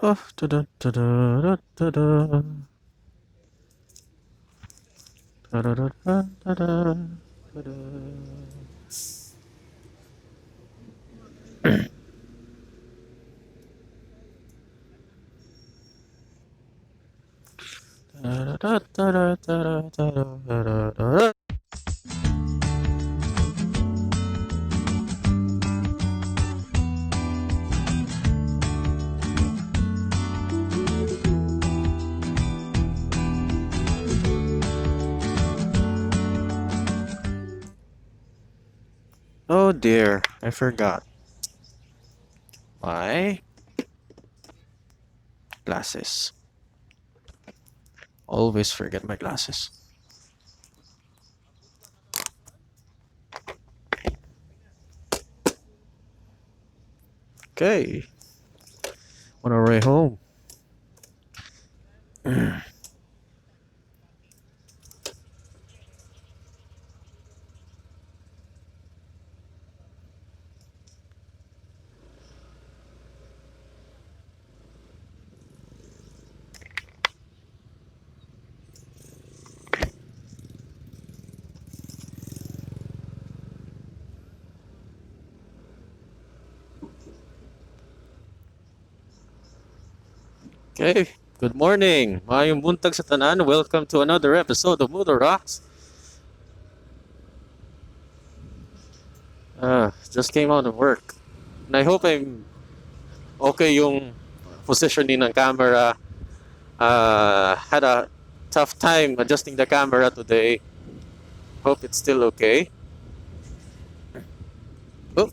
Oh, da-da, da-da, da-da, da-da, da-da, da-da, da-da. Da-da, da-da, da-da, da-da, da-da. Oh dear, I forgot my glasses. Always forget my glasses. Okay, on our way home. Okay, good morning. Mayong buntag sa tanan. Welcome to another episode of Motor Rocks. Just came out of work. And I hope I'm okay yung positioning ng camera. Had a tough time adjusting the camera today. Hope it's still okay. Oh,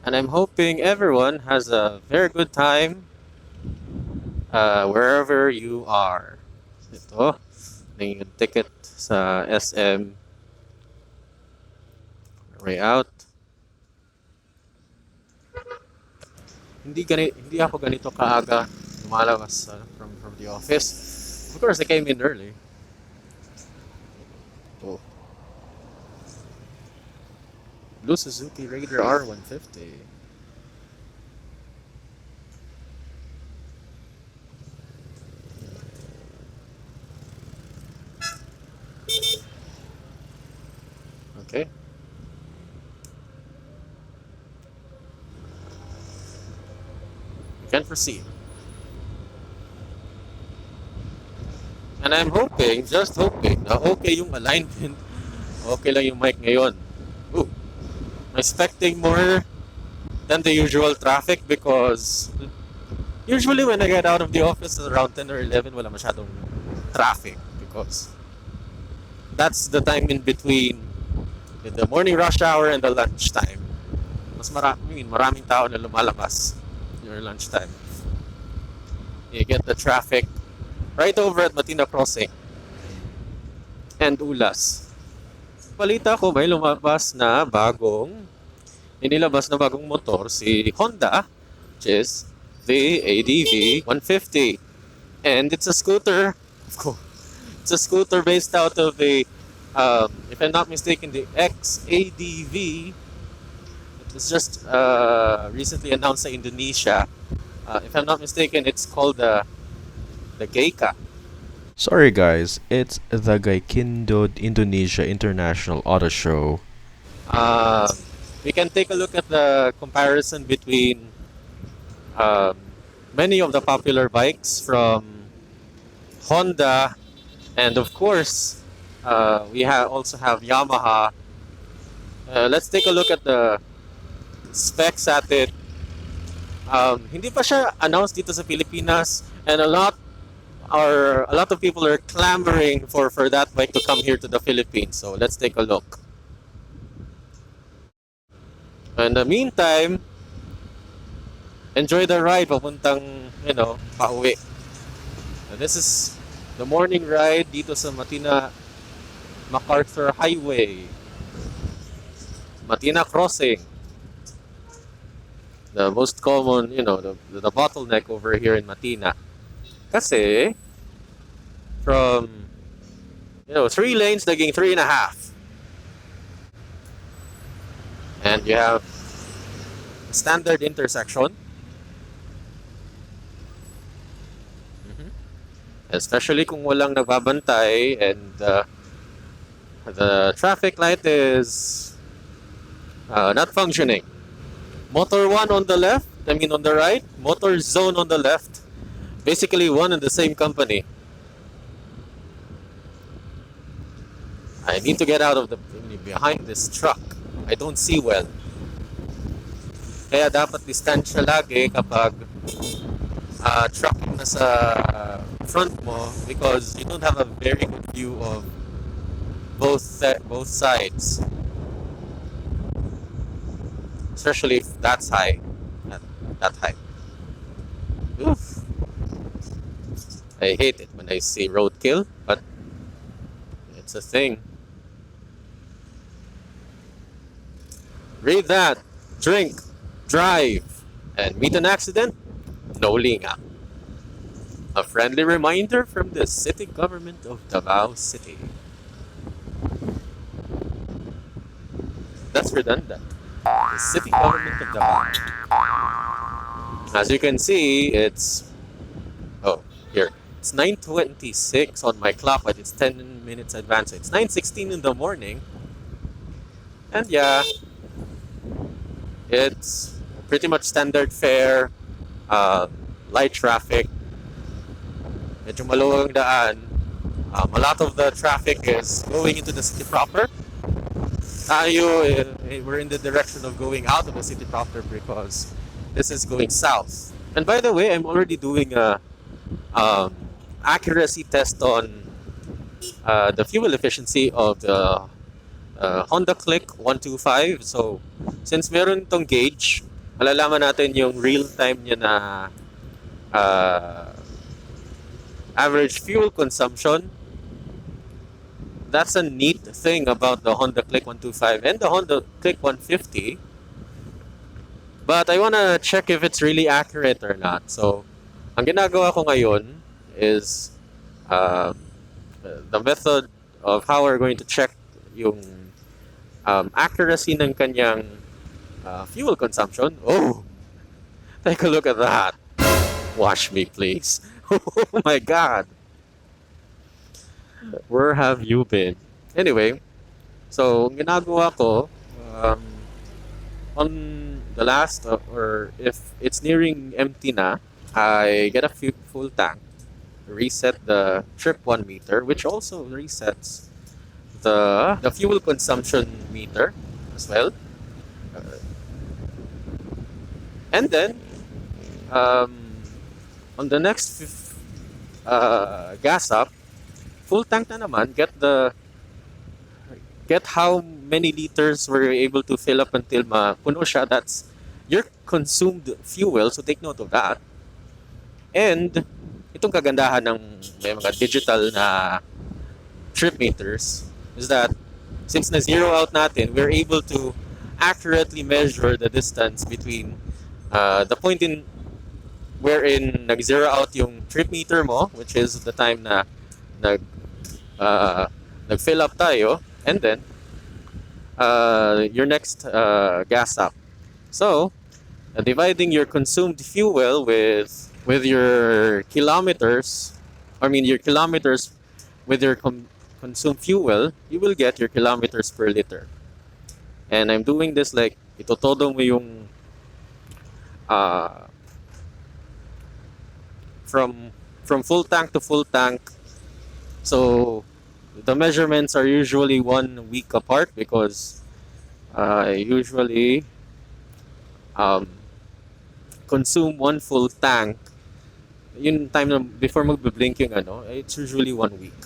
and I'm hoping everyone has a very good time wherever you are. Ito, yung ticket sa SM. Way out. Hindi ako ganito kaaga lumalabas from the office. Of course, I came in early. Oh. Blue Suzuki Raider R150. Okay. We can proceed. And I'm hoping, just hoping, na okay yung alignment. Okay lang yung mic ngayon. Ooh. I'm expecting more than the usual traffic because usually when I get out of the office around 10 or 11, wala masyadong traffic because that's the time in between the morning rush hour and the lunch time. Maraming tao na lumalabas during lunchtime. You get the traffic right over at Matina Crossing and Ulas. Balita ko may inilabas na bagong motor si Honda, which is the ADV 150. And it's a scooter, of course. It's a scooter based out of the, if I'm not mistaken, the X-ADV. It was just recently announced in Indonesia. If I'm not mistaken, it's called the Geika. Sorry guys, it's the Gaikindo Indonesia International Auto Show. We can take a look at the comparison between many of the popular bikes from Honda, and of course, we also have Yamaha. Let's take a look at the specs at it. Hindi pa siya announced dito sa Pilipinas, and a lot of people are clamoring for that bike to come here to the Philippines. So let's take a look. In the meantime, enjoy the ride papuntang, pauwi. This is the morning ride dito sa Matina MacArthur Highway. Matina Crossing. The most common, the bottleneck over here in Matina. Kasi, from, 3 lanes, naging 3.5. And you have standard intersection. Mhm. Especially kung walang nagbabantay and the traffic light is not functioning. Motor 1 on the left, I mean on the right, motor zone on the left. Basically one and the same company. I need to get out of the behind this truck. I don't see well. Kaya dapat distansya lagi kapag truck yung nasa front mo because you don't have a very good view of both sides. Especially if that's high. That high. Oof. I hate it when I see roadkill, but it's a thing. Read that, drink, drive, and meet an accident? No linga. A friendly reminder from the city government of Davao City. That's redundant. The city government of Davao. As you can see, it's here. It's 9:26 on my clock, but it's 10 minutes advanced. So it's 9:16 in the morning. And yeah, it's pretty much standard fare, light traffic. Medyo maluwang daan. A lot of the traffic is going into the city proper. Tayo, we're in the direction of going out of the city proper because this is going south. And by the way, I'm already doing a accuracy test on the fuel efficiency of the Honda Click 125. So, since meron tong gauge, malalaman natin yung real time niya na average fuel consumption. That's a neat thing about the Honda Click 125 and the Honda Click 150. But I wanna check if it's really accurate or not. So, ang ginagawa ko ngayon is the method of how we're going to check yung accuracy ng kanyang fuel consumption. Oh, take a look at that. Wash me, please. Oh my God. Where have you been? Anyway, so ang ginagawa ko on the last or if it's nearing empty na, I get a full tank, reset the trip 1 meter, which also resets the fuel consumption meter as well. And then on the next gas up, full tank na naman, get how many liters we're able to fill up until mapuno siya. That's your consumed fuel, so take note of that. And itong kagandahan ng may mga digital na trip meters is that since na zero out natin, we're able to accurately measure the distance between the point in wherein nag-zero out yung trip meter mo, which is the time na nag-fill up tayo, and then your next gas up. So, dividing your consumed fuel with your kilometers, your kilometers with your consumed fuel, you will get your kilometers per liter. And I'm doing this like itotodo mo yung from full tank to full tank. So the measurements are usually 1 week apart because I usually consume 1 full tank. Yung time na before magbe-blink yung it's usually 1 week.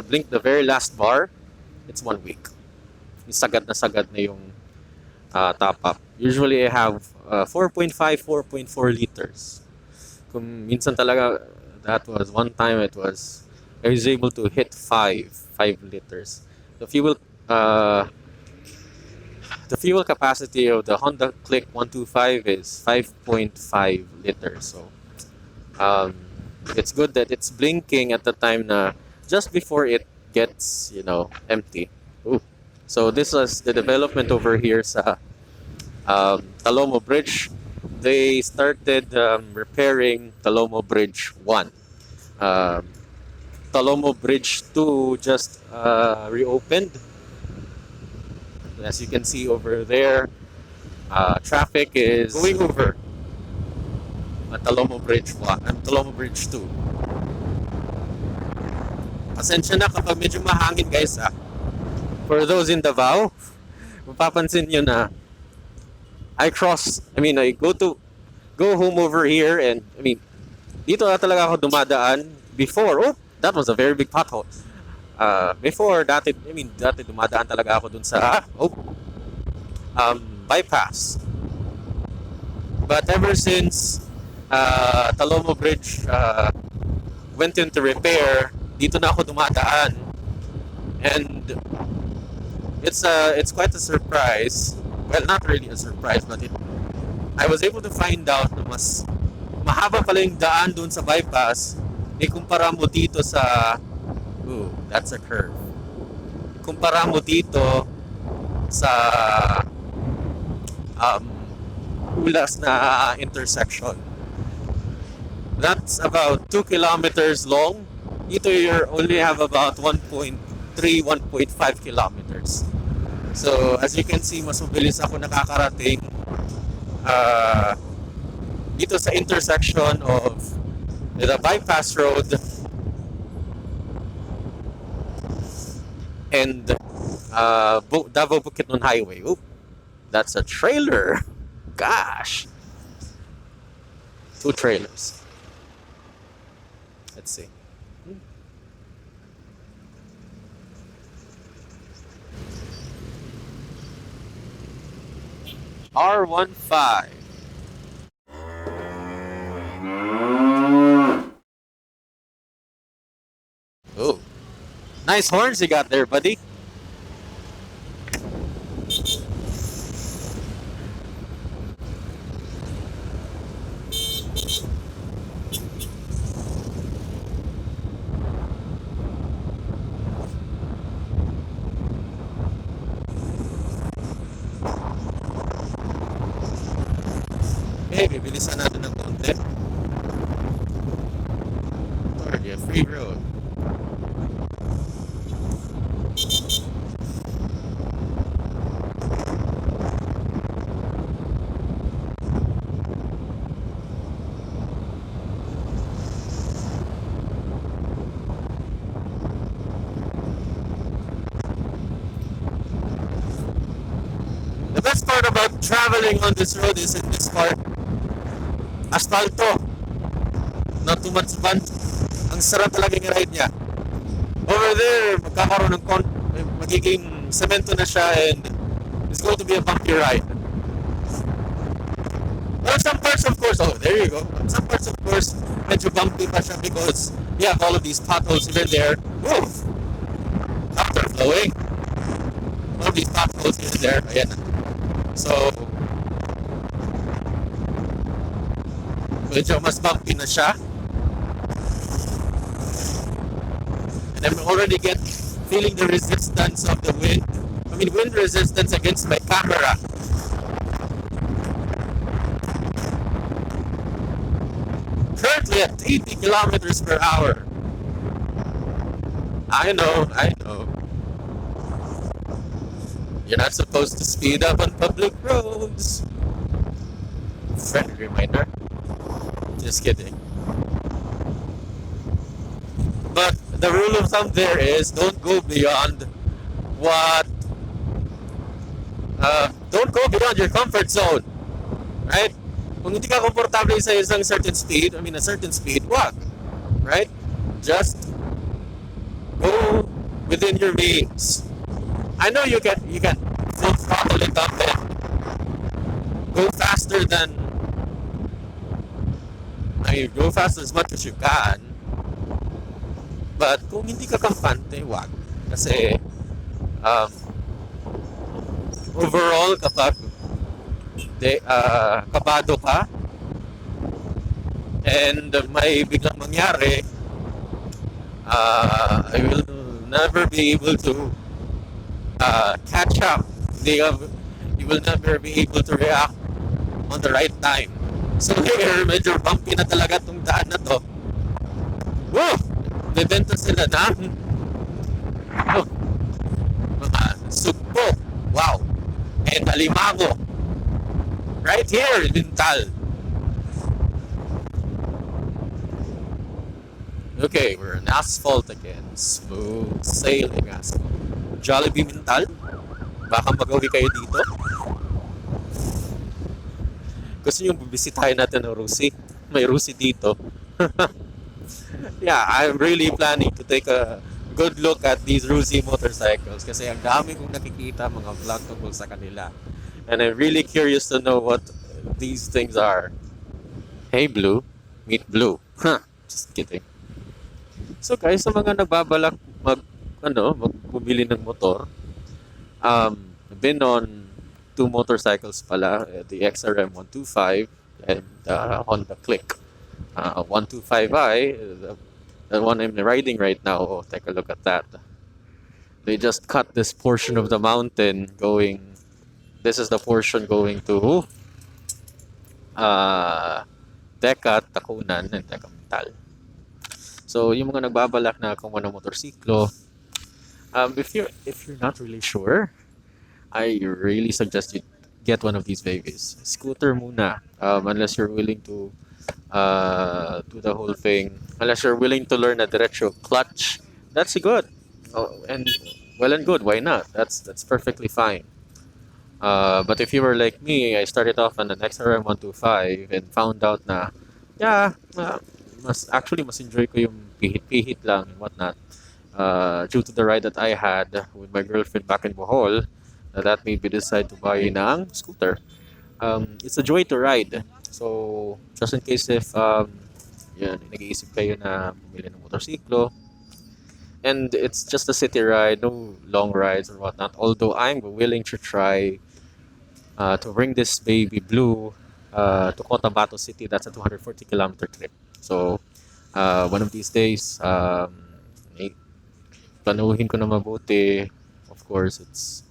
Blink the very last bar, it's 1 week. Sagad na yung top up. Usually I have 4.5, 4.4 liters. Kung minsan talaga, that was one time I was able to hit 5 liters. The fuel capacity of the Honda Click 125 is 5.5 liters. So it's good that it's blinking at the time na just before it gets empty. Ooh. So this was the development over here sa Talomo Bridge. They started repairing Talomo Bridge 1. Um, Talomo Bridge 2 just reopened. As you can see over there, traffic is going over Talomo Bridge 1 and Talomo Bridge 2. Pasensya na kapag medyo mahangin guys ah. For those in Davao, mapapansin nyo na I go home over here and dito na talaga ako dumadaan before. Oh, that was a very big pothole. Before, dati dumadaan talaga ako dun sa, bypass. But ever since Talomo Bridge went into repair, dito na ako dumadaan. And it's quite a surprise. Well, not really a surprise, but I was able to find out na mas mahaba pala yung daan dun sa bypass kumpara mo dito sa that's a curve. Kumpara mo dito sa ulas na intersection. That's about 2 kilometers long. Dito you only have about 1.3, 1.5 kilometers. So, as you can see, mas mabilis ako nakakarating dito sa intersection of the bypass road and Davao Bukidnon Highway. Oop, that's a trailer. Gosh. 2 trailers. Let's see. R15. Oh, nice horns you got there, buddy. Okay, bibilisan natin ng konti. Already a free road. The best part about traveling on this road is in this part, asfalto. Not too much fun. Ang sarap talaga yung ride niya. Over there, magkakaroon ng magiging semento na siya and it's going to be a bumpy ride. Well, some parts of course, there you go. Some parts of course, medyo bumpy pa siya because we have all of these potholes here and there. Woo! After flowing. All of these potholes here and there. Ayan na. So, medyo mas bumpy na siya. And I'm already feeling the resistance of the wind. Wind resistance against my camera. Currently at 80 kilometers per hour. I know. You're not supposed to speed up on public roads. Friendly reminder. Just kidding. But the rule of thumb there is don't go beyond your comfort zone. Right? Kung hindi ka komportable sa isang certain speed, a certain speed, wag. Right? Just go within your means. I know you can full throttle it up and go faster go fast as much as you can. But kung hindi ka kampante, wag. Kasi overall kapag kabado ka and may biglang mangyari, I will never be able to catch up. You you will never be able to react on the right time. So here, medyo bumpy na talaga tong daan na to. Woo! Bebenta sila ng oh, mga sugpo. Wow! And alimango. Right here in Tal. Okay, we're on asphalt again. Smooth sailing asphalt. Jollibee Mintal? Baka magawi kayo dito? Gusto nyo bibisitahin natin ng Rusi? May Rusi dito. Yeah, I'm really planning to take a good look at these Rusi motorcycles kasi ang dami kong nakikita mga vlog tungkol sa kanila. And I'm really curious to know what these things are. Hey Blue, meet Blue. Huh, just kidding. So guys, sa mga nagbabalak magbubili ng motor, I've been on two motorcycles pala, the XRM 125 and Honda Click. 125i, the one I'm riding right now. Oh, take a look at that. They just cut this portion of the mountain going. This is the portion going to Deca, Takunan, and Deca Mental. So, yung mga nagbabalak na kumuha ng motorsiklo, if you're not really sure, I really suggest you get one of these babies. Scooter muna, unless you're willing to do the whole thing. Unless you're willing to learn a derecho clutch, that's good. Oh, and well and good. Why not? That's perfectly fine. But if you were like me, I started off on an XRM 125 and found out na, yeah, mas enjoy ko yung pihit-pihit lang and whatnot. Due to the ride that I had with my girlfriend back in Bohol, that made me decide to buy ng scooter. It's a joy to ride. So, just in case if nag-iisip kayo na bumili ng motorsiklo, and it's just a city ride, no long rides or whatnot. Although I'm willing to try to bring this baby Blue to Cotabato City. That's a 240-kilometer trip. So, one of these days, planuhin ko na mabuti. Of course, it's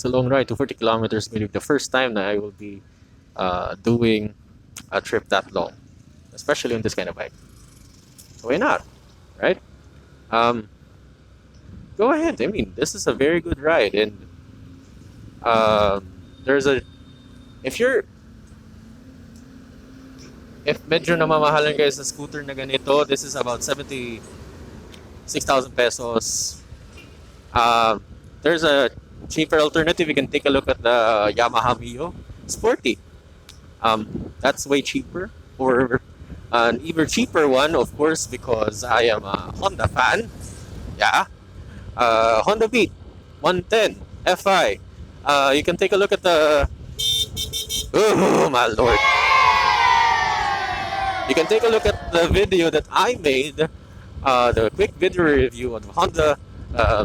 a long ride, 240 kilometers. Maybe the first time that I will be doing a trip that long, especially on this kind of bike. So why not, right? Go ahead. I mean, this is a very good ride, and there's a if you're if medyo namamahalan guys sa scooter na ganito, this is about 76,000 pesos. There's a cheaper alternative. You can take a look at the Yamaha Mio Sporty. That's way cheaper. Or an even cheaper one, of course, because I am a Honda fan. Yeah. Honda Beat 110 Fi. You can take a look at the. Oh my lord! You can take a look at the video that I made. The quick video review on Honda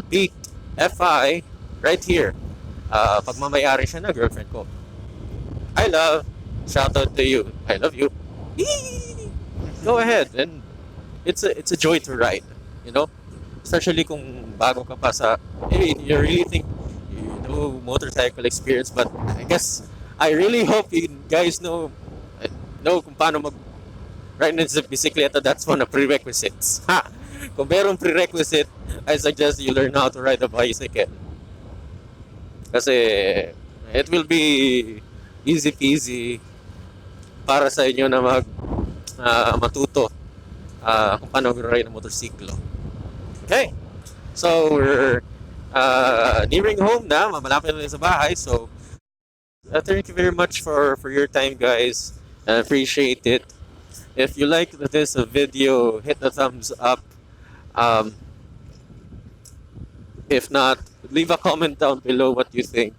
Beat Fi right here. Pagmamayari siya na girlfriend ko. I love. Shout out to you. I love you. Go ahead, and it's a joy to ride. You know, especially kung bago ka pa sa. Hey, you really think you know motorcycle experience, but I guess I really hope you guys know kung paano mag ride ng bisikleta. That's one of prerequisites. Ha! Kung merong prerequisite, I suggest you learn how to ride a bicycle. Kasi it will be easy peasy para sa inyo na matuto kung paano mag-ride ng motorsiklo. Okay. So we're nearing home na, malapit na sa bahay. So thank you very much for your time, guys. I appreciate it. If you like this video, hit the thumbs up. If not, leave a comment down below what you think.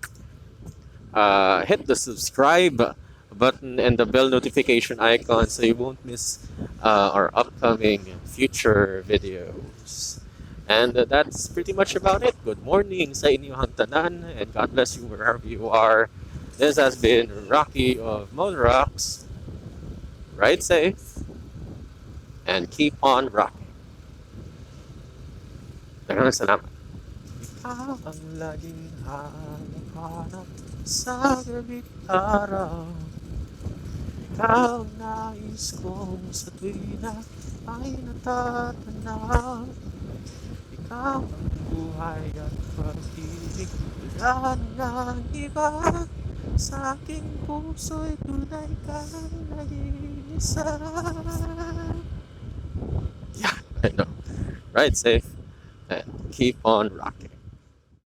Hit the subscribe button and the bell notification icon so you won't miss our upcoming future videos. And that's pretty much about it. Good morning sa inyong tanan, and God bless you wherever you are. This has been Rocky of Motor Rocks. Ride safe and keep on rocking. Maraming salamat. Ikaw ang laging hanap-hanap sa gabi't araw. Ikaw ang nais kong sa tuwina ay natatanaw. Ikaw ang buhay at pag-ibig, wala nang iba. Sa aking puso'y tunay kang nag-iisa. Yeah, I know. Ride safe and keep on rocking.